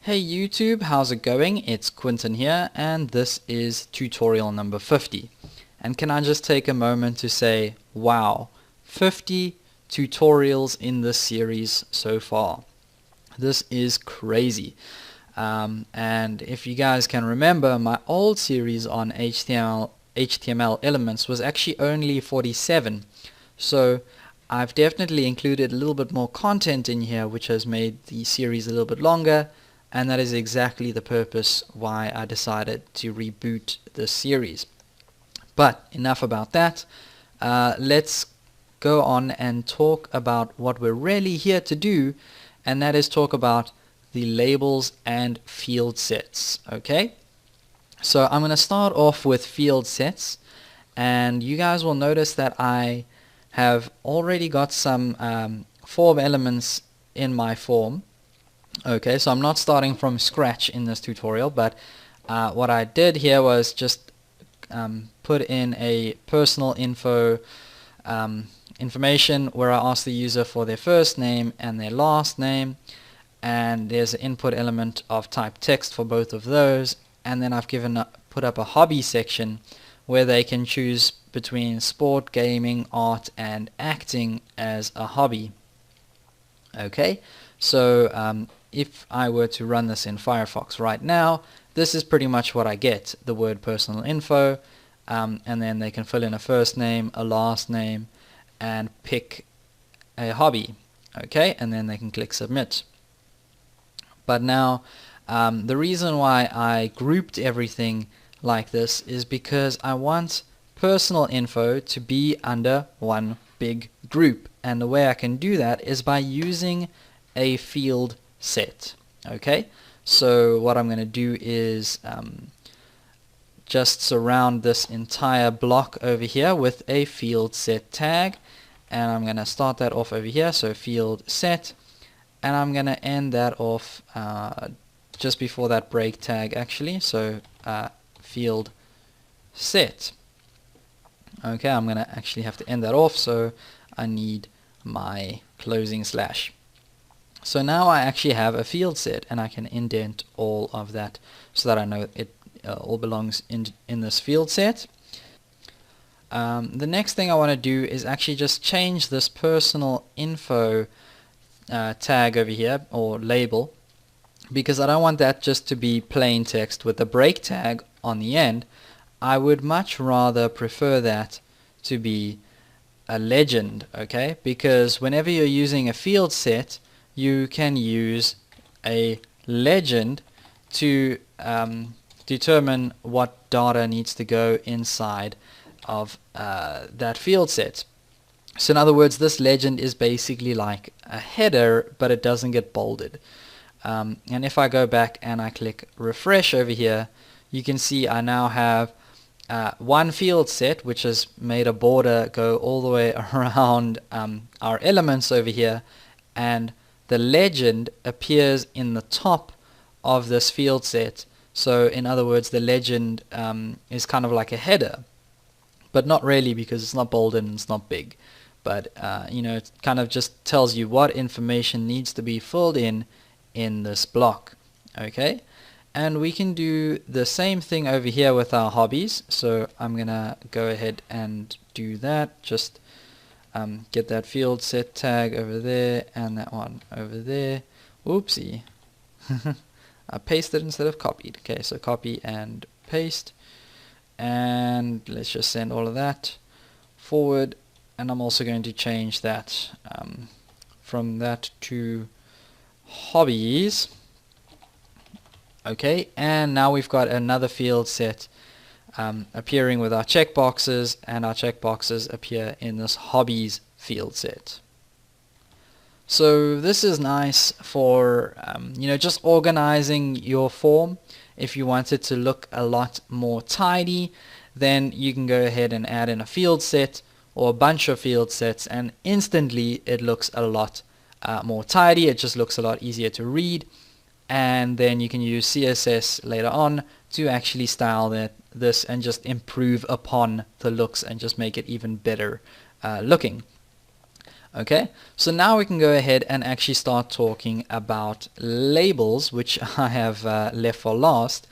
Hey YouTube, how's it going? It's Quinton here and this is tutorial number 50. And can I just take a moment to say, wow, 50 tutorials in this series so far. This is crazy. And if you guys can remember, my old series on HTML elements was actually only 47. So I've definitely included a little bit more content in here, which has made the series a little bit longer. And that is exactly the purpose why I decided to reboot this series. But enough about that. Let's go on and talk about what we're really here to do, and that is talk about the labels and field sets. Okay? So I'm going to start off with field sets, and you guys will notice that I have already got some form elements in my form. Okay, so I'm not starting from scratch in this tutorial, but what I did here was just put in a personal info information where I asked the user for their first name and their last name, and there's an input element of type text for both of those, and then I've put up a hobby section where they can choose between sport, gaming, art, and acting as a hobby. Okay, so if I were to run this in Firefox right now, this is pretty much what I get, the word personal info, and then they can fill in a first name, a last name, and pick a hobby. Okay, and then they can click submit. But now, the reason why I grouped everything like this is because I want personal info to be under one big group, and the way I can do that is by using a field set. Okay, so what I'm going to do is just surround this entire block over here with a field set tag, and I'm going to start that off over here, so field set, and I'm going to end that off just before that break tag actually, so field set. Okay, I'm going to actually have to end that off, so I need my closing slash. So now I actually have a field set, and I can indent all of that so that I know it all belongs in this field set. The next thing I want to do is actually just change this personal info tag over here, or label, because I don't want that just to be plain text with a break tag on the end. I would much rather prefer that to be a legend, okay? Because whenever you're using a field set, you can use a legend to determine what data needs to go inside of that field set. So in other words, this legend is basically like a header, but it doesn't get bolded. And if I go back and I click refresh over here, you can see I now have one field set which has made a border go all the way around our elements over here, and the legend appears in the top of this field set. So in other words, the legend is kind of like a header, but not really, because it's not bolded and it's not big, but you know, it kind of just tells you what information needs to be filled in this block. Okay, and we can do the same thing over here with our hobbies, so I'm gonna go ahead and do that. Just get that field set tag over there and that one over there. Oopsie. I pasted instead of copied. Okay, so copy and paste, and let's just send all of that forward, and I'm also going to change that from that to hobbies. Okay, and now we've got another field set appearing with our checkboxes, and our checkboxes appear in this hobbies field set. So this is nice for you know, just organizing your form. If you want it to look a lot more tidy, then you can go ahead and add in a field set or a bunch of field sets, and instantly it looks a lot more tidy. It just looks a lot easier to read, and then you can use CSS later on to actually style this and just improve upon the looks and just make it even better looking. Okay, so now we can go ahead and actually start talking about labels, which I have left for last.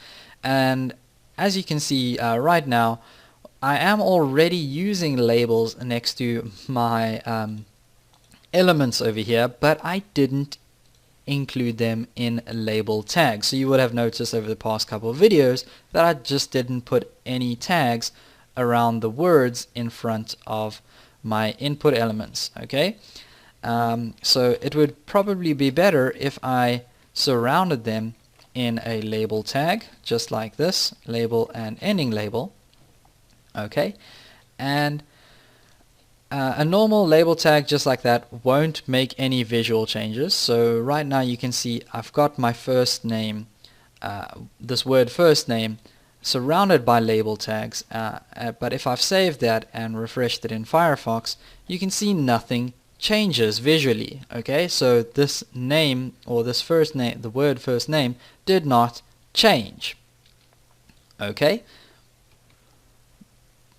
And as you can see right now, I am already using labels next to my elements over here, but I didn't include them in label tags. So you would have noticed over the past couple of videos that I just didn't put any tags around the words in front of my input elements. Okay, so it would probably be better if I surrounded them in a label tag, just like this, label and ending label. Okay, and a normal label tag just like that won't make any visual changes. So right now you can see I've got my first name, this word first name, surrounded by label tags, but if I've saved that and refreshed it in Firefox, you can see nothing changes visually. Okay, so this name, or this first name, the word first name, did not change. Okay,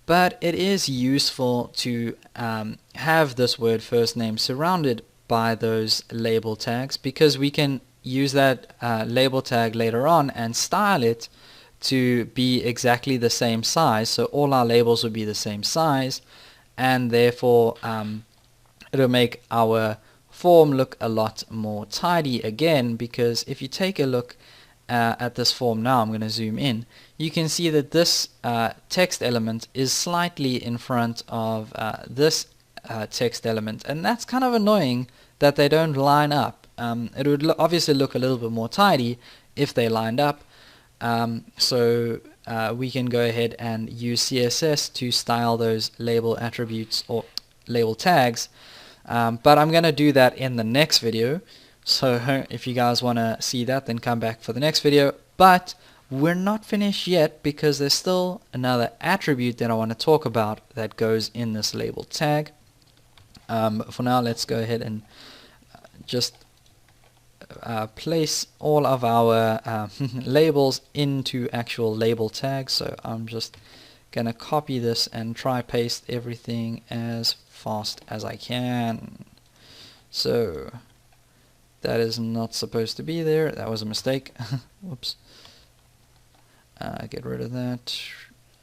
but it is useful to have this word first name surrounded by those label tags, because we can use that label tag later on and style it to be exactly the same size. So all our labels will be the same size, and therefore it'll make our form look a lot more tidy again. Because if you take a look at this form now, I'm going to zoom in, you can see that this text element is slightly in front of this text element, and that's kind of annoying that they don't line up. It would obviously look a little bit more tidy if they lined up. So we can go ahead and use CSS to style those label attributes or label tags, but I'm going to do that in the next video. So if you guys want to see that, then come back for the next video. But we're not finished yet, because there's still another attribute that I want to talk about that goes in this label tag. For now, let's go ahead and just place all of our labels into actual label tags. So I'm just gonna copy this and try paste everything as fast as I can. So that is not supposed to be there. That was a mistake. Whoops. Get rid of that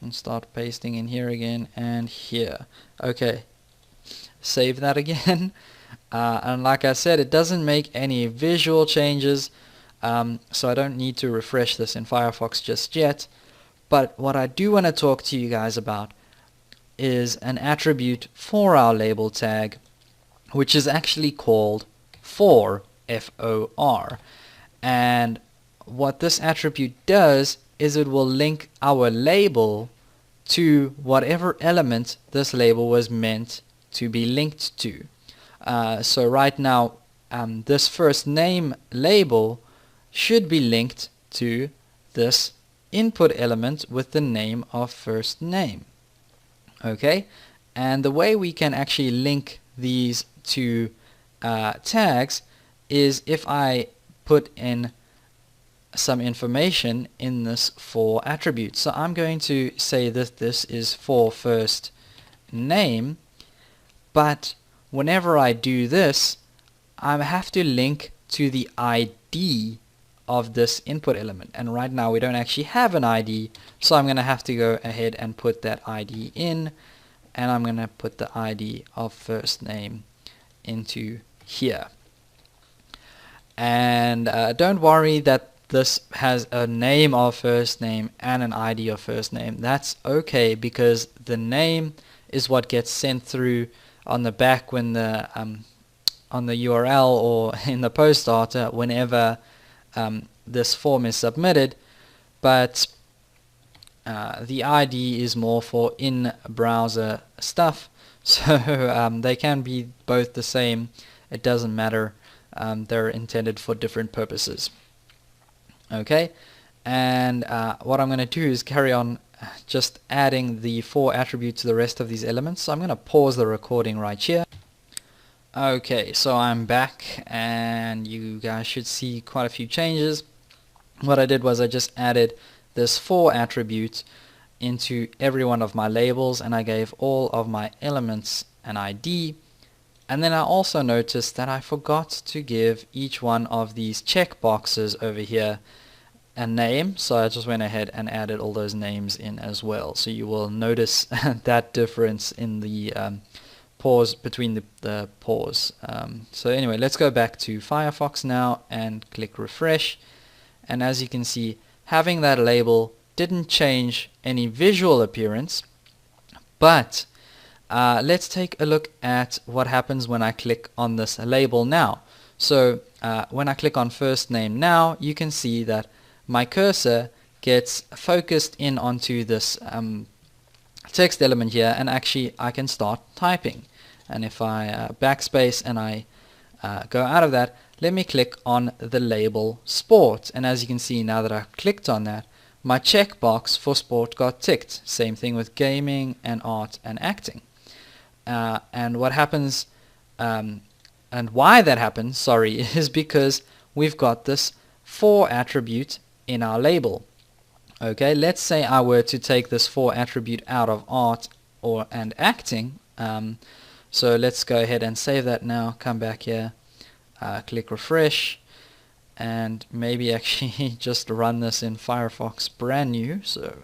and start pasting in here again and here. Okay, save that again. And like I said, it doesn't make any visual changes, so I don't need to refresh this in Firefox just yet. But what I do want to talk to you guys about is an attribute for our label tag, which is actually called for, F-O-R. And what this attribute does is it will link our label to whatever element this label was meant to be linked to. So right now, this first name label should be linked to this input element with the name of first name. Okay, and the way we can actually link these two tags is if I put in some information in this for attribute. So I'm going to say that this is for first name, but whenever I do this, I have to link to the ID of this input element, and right now we don't actually have an ID, so I'm going to have to go ahead and put that ID in, and I'm going to put the ID of first name into here. And don't worry that this has a name of first name and an ID of first name. That's okay, because the name is what gets sent through on the back when the on the URL or in the post starter whenever this form is submitted, but the ID is more for in-browser stuff, so they can be both the same. It doesn't matter. They're intended for different purposes. Okay, and what I'm going to do is carry on just adding the for attribute to the rest of these elements. So I'm going to pause the recording right here. Okay, so I'm back, and you guys should see quite a few changes. What I did was I just added this for attribute into every one of my labels, and I gave all of my elements an ID, And then I also noticed that I forgot to give each one of these checkboxes over here a name, so I just went ahead and added all those names in as well. So you will notice that difference in the pause between the pause. So anyway, let's go back to Firefox now and click refresh. And as you can see, having that label didn't change any visual appearance, but let's take a look at what happens when I click on this label now. So when I click on first name now, you can see that my cursor gets focused in onto this text element here, and actually I can start typing. And if I backspace and I go out of that, let me click on the label sport, and as you can see, now that I've clicked on that, my checkbox for sport got ticked. Same thing with gaming and art and acting. And what happens, and why that happens, sorry, is because we've got this for attribute in our label. Okay, let's say I were to take this for attribute out of art and acting. So let's go ahead and save that now, come back here, click refresh, and maybe actually just run this in Firefox brand new, so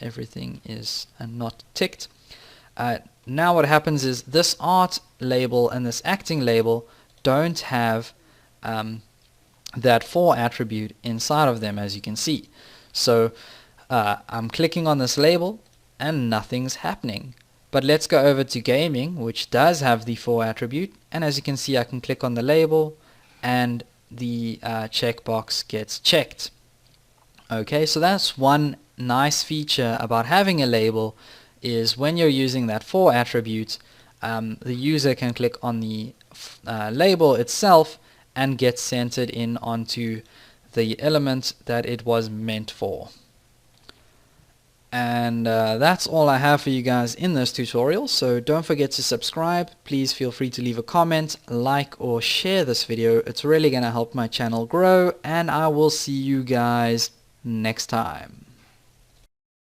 everything is not ticked. Now what happens is this art label and this acting label don't have that for attribute inside of them, as you can see. So I'm clicking on this label and nothing's happening. But let's go over to gaming, which does have the for attribute, and as you can see, I can click on the label and the checkbox gets checked. Okay, so that's one nice feature about having a label, is when you're using that for attribute, the user can click on the label itself and get centered in onto the element that it was meant for. And that's all I have for you guys in this tutorial, so don't forget to subscribe. Please feel free to leave a comment, like, or share this video. It's really going to help my channel grow, and I will see you guys next time.